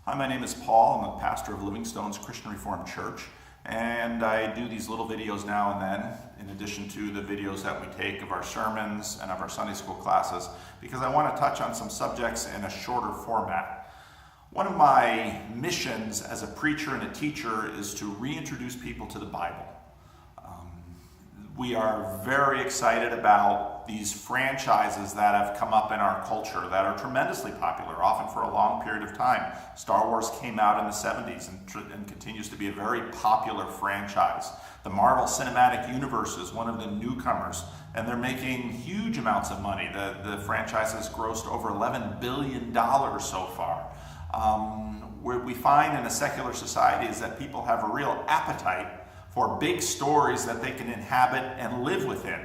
Hi, my name is Paul. I'm the pastor of Living Stones Christian Reformed Church, and I do these little videos now and then, in addition to the videos that we take of our sermons and of our Sunday school classes, because I want to touch on some subjects in a shorter format. One of my missions as a preacher and a teacher is to reintroduce people to the Bible. We are very excited about these franchises that have come up in our culture that are tremendously popular, often for a long period of time. Star Wars came out in the 70s and continues to be a very popular franchise. The Marvel Cinematic Universe is one of the newcomers, and they're making huge amounts of money. The franchise has grossed over $11 billion so far. What we find in a secular society is that people have a real appetite for big stories that they can inhabit and live within.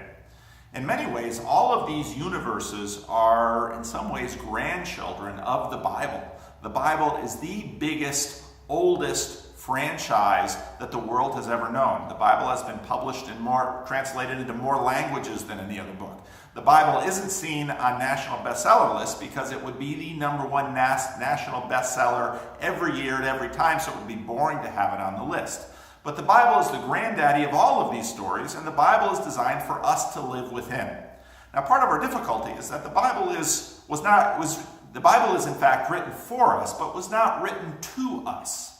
In many ways, all of these universes are, in some ways, grandchildren of the Bible. The Bible is the biggest, oldest franchise that the world has ever known. The Bible has been published and translated into more languages than any other book. The Bible isn't seen on national bestseller lists because it would be the #1 national bestseller every year at every time, so it would be boring to have it on the list. But the Bible is the granddaddy of all of these stories, and the Bible is designed for us to live within. Now, part of our difficulty is that the Bible is in fact written for us, but was not written to us.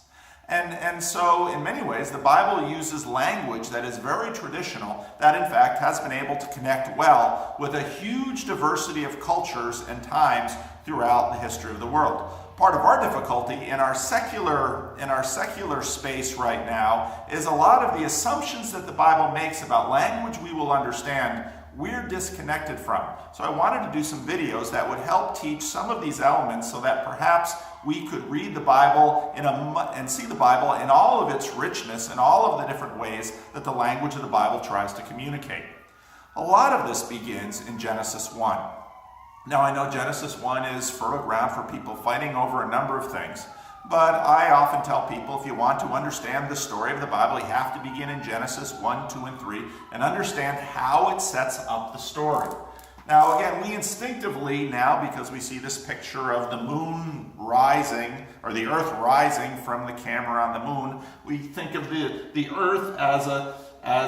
And so, in many ways, the Bible uses language that is very traditional, that in fact has been able to connect well with a huge diversity of cultures and times throughout the history of the world. Part of our difficulty in our secular space right now is a lot of the assumptions that the Bible makes about language we will understand, we're disconnected from. So I wanted to do some videos that would help teach some of these elements so that perhaps we could read the Bible and see the Bible in all of its richness and all of the different ways that the language of the Bible tries to communicate. A lot of this begins in Genesis 1. Now, I know Genesis 1 is fertile ground for people fighting over a number of things, but I often tell people if you want to understand the story of the Bible, you have to begin in Genesis 1, 2, and 3 and understand how it sets up the story. Now, again, we instinctively now, because we see this picture of the moon rising, or the earth rising from the camera on the moon, we think of the earth as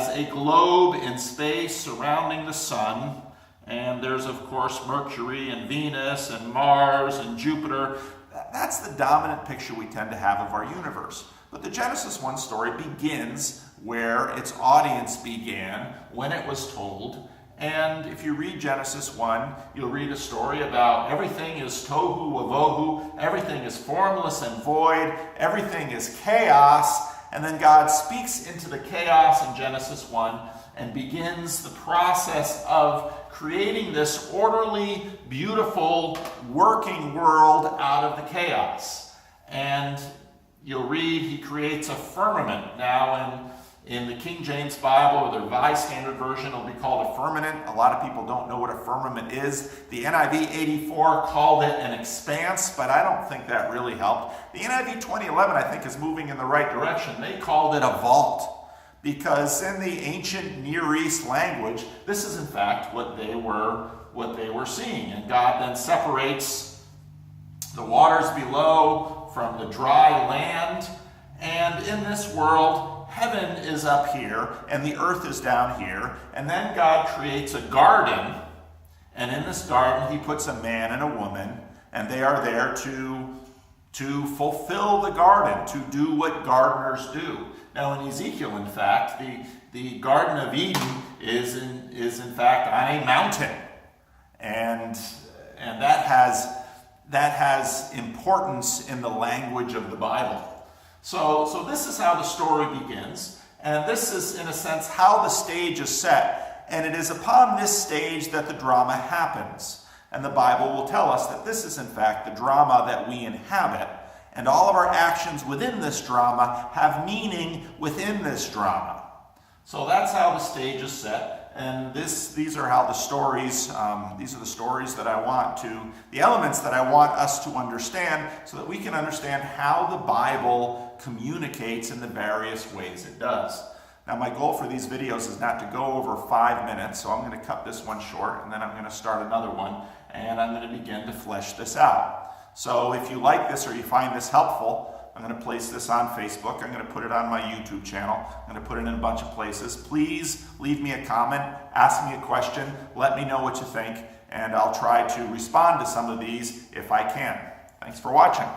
a globe in space surrounding the sun. And there's, of course, Mercury and Venus and Mars and Jupiter. That's the dominant picture we tend to have of our universe. But the Genesis 1 story begins where its audience began, when it was told. And if you read Genesis 1, you'll read a story about everything is tohu wavohu, everything is formless and void, everything is chaos. And then God speaks into the chaos in Genesis 1 and begins the process of creating this orderly, beautiful, working world out of the chaos. And you'll read he creates a firmament. Now in the King James Bible, or the Revised Standard Version, it'll be called a firmament. A lot of people don't know what a firmament is. The NIV 84 called it an expanse, but I don't think that really helped. The NIV 2011, I think, is moving in the right direction. They called it a vault, because in the ancient Near East language, this is in fact what they were seeing. And God then separates the waters below from the dry land. And in this world, heaven is up here and the earth is down here. And then God creates a garden. And in this garden, he puts a man and a woman, and they are there to fulfill the garden, to do what gardeners do. Now in Ezekiel, in fact, the Garden of Eden is in fact on a mountain. And that has importance in the language of the Bible. So this is how the story begins. And this is, in a sense, how the stage is set. And it is upon this stage that the drama happens. And the Bible will tell us that this is, in fact, the drama that we inhabit. And all of our actions within this drama have meaning within this drama. So that's how the stage is set. And these are how the stories, these are the stories that the elements that I want us to understand so that we can understand how the Bible communicates in the various ways it does. Now, my goal for these videos is not to go over 5 minutes, so I'm going to cut this one short, and then I'm going to start another one, and I'm going to begin to flesh this out. So if you like this or you find this helpful, I'm going to place this on Facebook. I'm going to put it on my YouTube channel. I'm going to put it in a bunch of places. Please leave me a comment, ask me a question, let me know what you think, and I'll try to respond to some of these if I can. Thanks for watching.